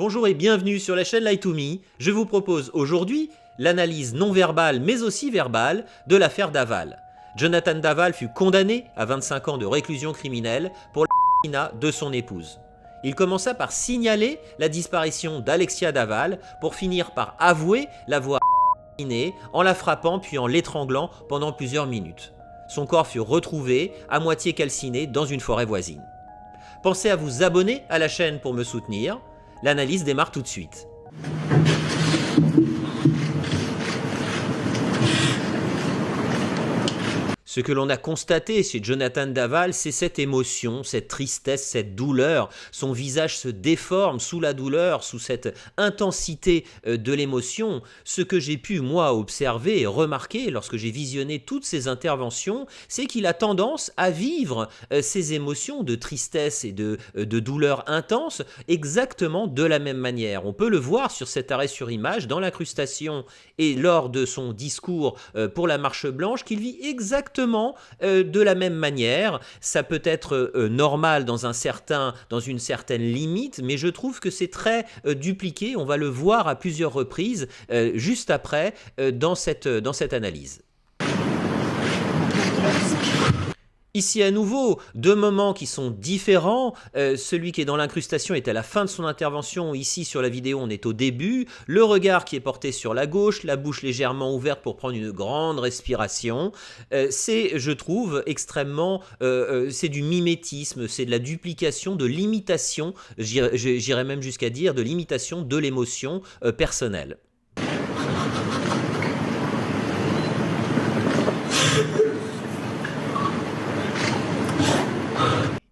Bonjour et bienvenue sur la chaîne Lie to Me. Je vous propose aujourd'hui l'analyse non verbale mais aussi verbale de l'affaire Daval. Jonathan Daval fut condamné à 25 ans de réclusion criminelle pour l'assassinat de son épouse. Il commença par signaler la disparition d'Alexia Daval pour finir par avouer l'avoir assassinée en la frappant puis en l'étranglant pendant plusieurs minutes. Son corps fut retrouvé à moitié calciné dans une forêt voisine. Pensez à vous abonner à la chaîne pour me soutenir. L'analyse démarre tout de suite. Ce que l'on a constaté chez Jonathan Daval, c'est cette émotion, cette tristesse, cette douleur. Son visage se déforme sous la douleur, sous cette intensité de l'émotion. Ce que j'ai pu, moi, observer et remarquer lorsque j'ai visionné toutes ces interventions, c'est qu'il a tendance à vivre ces émotions de tristesse et de douleur intense exactement de la même manière. On peut le voir sur cet arrêt sur image dans l'incrustation et lors de son discours pour la Marche Blanche qu'il vit exactement de la même manière. Ça peut être normal dans une certaine limite, mais je trouve que c'est très dupliqué. On va le voir à plusieurs reprises juste après dans cette analyse. Ici à nouveau, deux moments qui sont différents. Celui qui est dans l'incrustation est à la fin de son intervention. Ici sur la vidéo, on est au début. Le regard qui est porté sur la gauche, la bouche légèrement ouverte pour prendre une grande respiration. C'est, je trouve, extrêmement... c'est du mimétisme, c'est de la duplication, de l'imitation, j'irais même jusqu'à dire de l'imitation de l'émotion personnelle.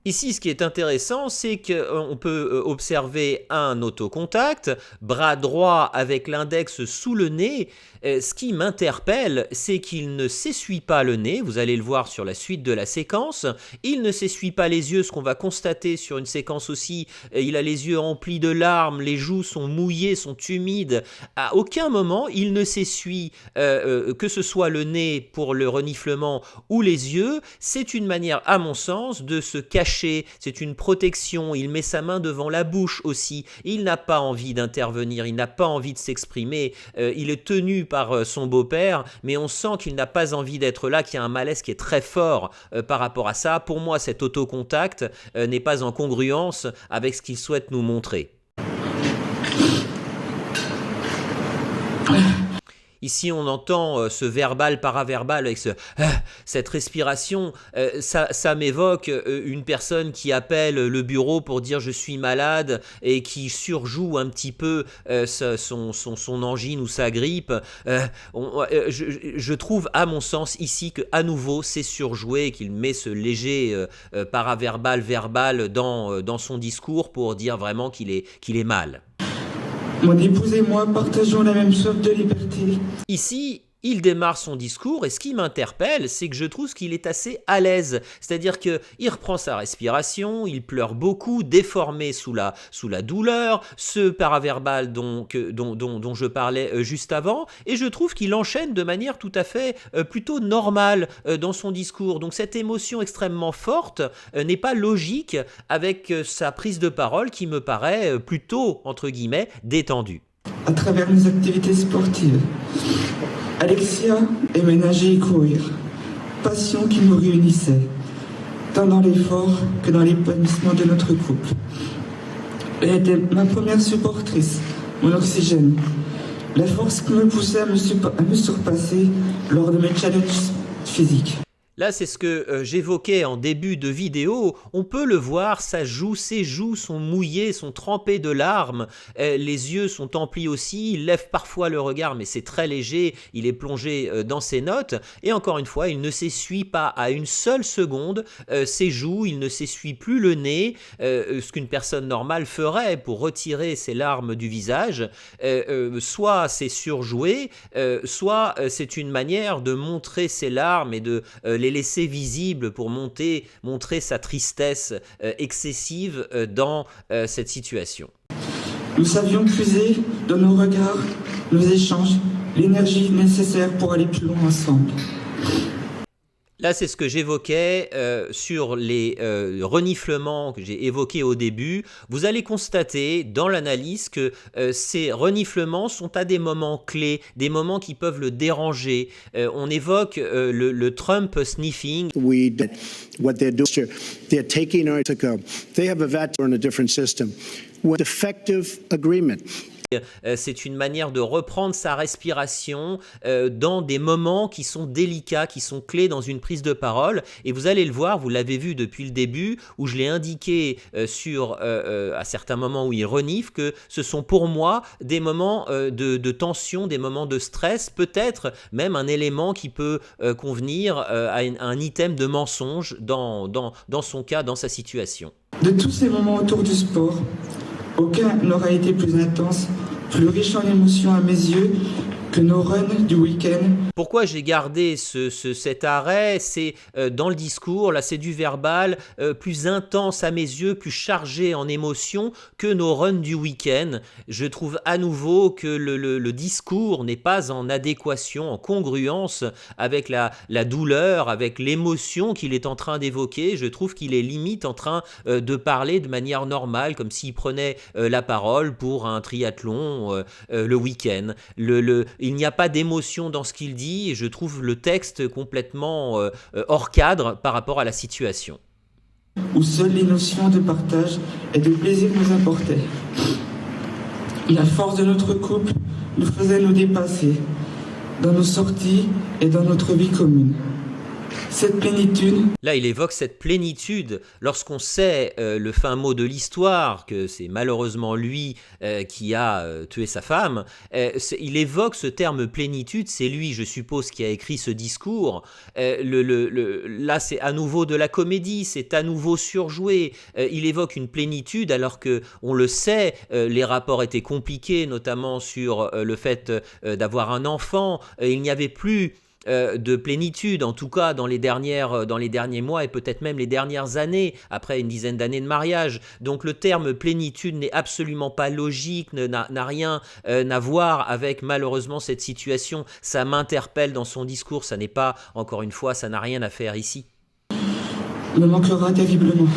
Ici, ce qui est intéressant, c'est qu'on peut observer un autocontact, bras droit avec l'index sous le nez. Ce qui m'interpelle, c'est qu'il ne s'essuie pas le nez, vous allez le voir sur la suite de la séquence. Il ne s'essuie pas les yeux, ce qu'on va constater sur une séquence aussi. Il a les yeux remplis de larmes, les joues sont mouillées, sont humides. À aucun moment, il ne s'essuie, que ce soit le nez pour le reniflement ou les yeux. C'est une manière, à mon sens, de se cacher. C'est une protection. Il met sa main devant la bouche aussi. Il n'a pas envie d'intervenir, il n'a pas envie de s'exprimer. Il est tenu par son beau-père, mais on sent qu'il n'a pas envie d'être là, qu'il y a un malaise qui est très fort par rapport à ça. Pour moi, cet autocontact n'est pas en congruence avec ce qu'il souhaite nous montrer. Ici, on entend ce verbal paraverbal avec cette respiration. Ça m'évoque une personne qui appelle le bureau pour dire « je suis malade » et qui surjoue un petit peu son angine ou sa grippe. Je trouve, à mon sens, ici qu'à nouveau, c'est surjoué et qu'il met ce léger paraverbal verbal dans son discours pour dire vraiment qu'il est mal. Mon épouse et moi partageons la même soif de liberté. Ici, il démarre son discours et ce qui m'interpelle, c'est que je trouve qu'il est assez à l'aise. C'est-à-dire qu'il reprend sa respiration, il pleure beaucoup, déformé sous la douleur, ce paraverbal dont je parlais juste avant, et je trouve qu'il enchaîne de manière tout à fait plutôt normale dans son discours. Donc cette émotion extrêmement forte n'est pas logique avec sa prise de parole qui me paraît plutôt, entre guillemets, détendue. À travers nos activités sportives, Alexia aimait nager et courir, passion qui nous réunissait, tant dans l'effort que dans l'épanouissement de notre couple. Elle était ma première supportrice, mon oxygène, la force qui me poussait à me surpasser lors de mes challenges physiques. Là, c'est ce que j'évoquais en début de vidéo. On peut le voir, ses joues sont mouillées, sont trempées de larmes. Les yeux sont emplis aussi. Il lève parfois le regard, mais c'est très léger. Il est plongé dans ses notes. Et encore une fois, il ne s'essuie pas à une seule seconde ses joues. Il ne s'essuie plus le nez, ce qu'une personne normale ferait pour retirer ses larmes du visage. Soit c'est surjoué, soit c'est une manière de montrer ses larmes et de les laisser visibles pour montrer sa tristesse excessive dans cette situation. Nous savions puiser dans nos regards, nos échanges, l'énergie nécessaire pour aller plus loin ensemble. Là, c'est ce que j'évoquais sur les reniflements que j'ai évoqués au début. Vous allez constater dans l'analyse que ces reniflements sont à des moments clés, des moments qui peuvent le déranger. On évoque le Trump sniffing. What they're doing, they're taking our they have a vet in a different system with effective agreement. C'est une manière de reprendre sa respiration dans des moments qui sont délicats, qui sont clés dans une prise de parole. Et vous allez le voir, vous l'avez vu depuis le début, où je l'ai indiqué à certains moments où il renifle, que ce sont pour moi des moments de tension, des moments de stress, peut-être même un élément qui peut convenir à un item de mensonge dans son cas, dans sa situation. De tous ces moments autour du sport, aucun n'aura été plus intense, plus riche en émotions à mes yeux que nos runs du week-end. Pourquoi j'ai gardé cet arrêt? C'est dans le discours, là c'est du verbal, plus intense à mes yeux, plus chargé en émotions que nos runs du week-end. Je trouve à nouveau que le discours n'est pas en adéquation, en congruence avec la douleur, avec l'émotion qu'il est en train d'évoquer. Je trouve qu'il est limite en train de parler de manière normale, comme s'il prenait la parole pour un triathlon le week-end. Il n'y a pas d'émotion dans ce qu'il dit et je trouve le texte complètement hors cadre par rapport à la situation. Où seule les notions de partage et de plaisir nous importaient. La force de notre couple nous faisait nous dépasser dans nos sorties et dans notre vie commune. Cette plénitude. Là, il évoque cette plénitude lorsqu'on sait le fin mot de l'histoire, que c'est malheureusement lui qui a tué sa femme. Il évoque ce terme plénitude, c'est lui, je suppose, qui a écrit ce discours. Là, c'est à nouveau de la comédie, c'est à nouveau surjoué. Il évoque une plénitude alors que, on le sait, les rapports étaient compliqués, notamment sur le fait d'avoir un enfant. Il n'y avait plus de plénitude, en tout cas dans les derniers mois et peut-être même les dernières années, après une dizaine d'années de mariage. Donc le terme plénitude n'est absolument pas logique, n'a rien à voir avec malheureusement cette situation. Ça m'interpelle dans son discours, ça n'est pas, encore une fois, ça n'a rien à faire ici. Me manquera terriblement.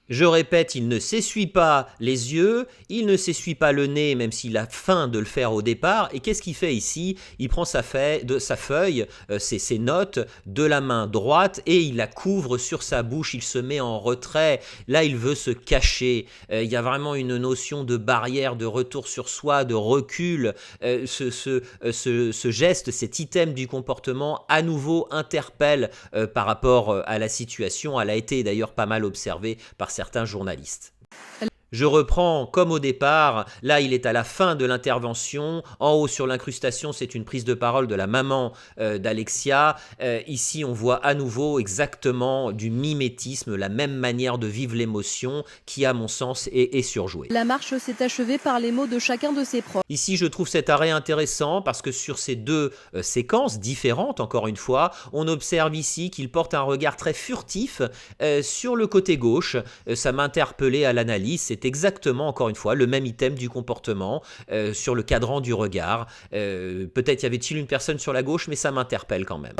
Je répète, il ne s'essuie pas les yeux, il ne s'essuie pas le nez, même s'il a faim de le faire au départ. Et qu'est-ce qu'il fait ici? Il prend sa feuille, ses notes, de la main droite et il la couvre sur sa bouche. Il se met en retrait. Là, il veut se cacher. Il y a vraiment une notion de barrière, de retour sur soi, de recul. Ce geste, cet item du comportement, à nouveau interpelle par rapport à la situation. Elle a été d'ailleurs pas mal observée par certains journalistes. Je reprends comme au départ, là il est à la fin de l'intervention, en haut sur l'incrustation c'est une prise de parole de la maman d'Alexia, ici on voit à nouveau exactement du mimétisme, la même manière de vivre l'émotion qui à mon sens est surjouée. La marche s'est achevée par les mots de chacun de ses proches. Ici je trouve cet arrêt intéressant parce que sur ces deux séquences différentes, encore une fois, on observe ici qu'il porte un regard très furtif sur le côté gauche, ça m'a interpellé à l'analyse, c'est exactement, encore une fois, le même item du comportement sur le cadran du regard. Peut-être y avait-il une personne sur la gauche, mais ça m'interpelle quand même.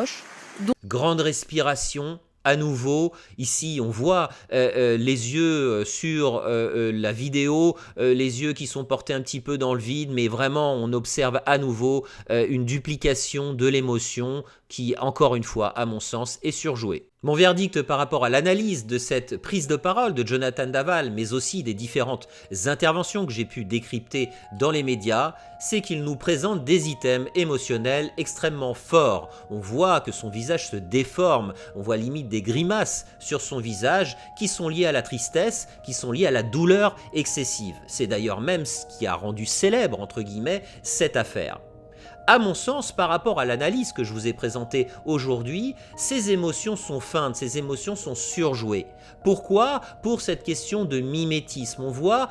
Grande respiration. À nouveau, ici, on voit les yeux sur la vidéo, les yeux qui sont portés un petit peu dans le vide, mais vraiment, on observe à nouveau une duplication de l'émotion qui, encore une fois, à mon sens, est surjouée. Mon verdict par rapport à l'analyse de cette prise de parole de Jonathan Daval, mais aussi des différentes interventions que j'ai pu décrypter dans les médias, c'est qu'il nous présente des items émotionnels extrêmement forts. On voit que son visage se déforme, on voit limite des grimaces sur son visage qui sont liées à la tristesse, qui sont liées à la douleur excessive. C'est d'ailleurs même ce qui a rendu célèbre, entre guillemets, cette affaire. À mon sens, par rapport à l'analyse que je vous ai présentée aujourd'hui, ces émotions sont feintes, ces émotions sont surjouées. Pourquoi? Pour cette question de mimétisme. On voit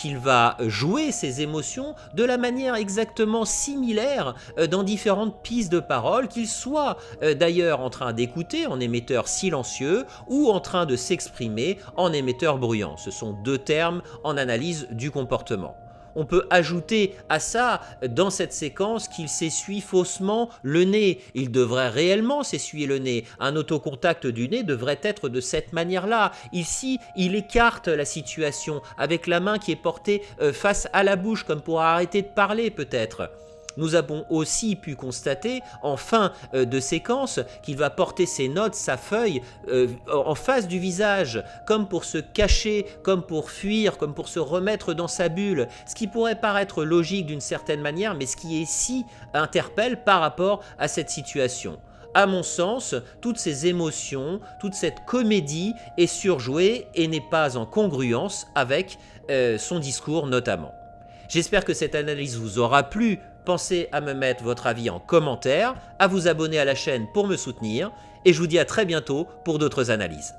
qu'il va jouer ces émotions de la manière exactement similaire dans différentes pistes de parole, qu'il soit d'ailleurs en train d'écouter en émetteur silencieux ou en train de s'exprimer en émetteur bruyant. Ce sont deux termes en analyse du comportement. On peut ajouter à ça, dans cette séquence, qu'il s'essuie faussement le nez. Il devrait réellement s'essuyer le nez. Un autocontact du nez devrait être de cette manière-là. Ici, il écarte la situation avec la main qui est portée face à la bouche, comme pour arrêter de parler peut-être. Nous avons aussi pu constater en fin de séquence qu'il va porter ses notes, sa feuille, en face du visage, comme pour se cacher, comme pour fuir, comme pour se remettre dans sa bulle, ce qui pourrait paraître logique d'une certaine manière, mais ce qui ici interpelle par rapport à cette situation. À mon sens, toutes ces émotions, toute cette comédie est surjouée et n'est pas en congruence avec son discours notamment. J'espère que cette analyse vous aura plu. Pensez à me mettre votre avis en commentaire, à vous abonner à la chaîne pour me soutenir, et je vous dis à très bientôt pour d'autres analyses.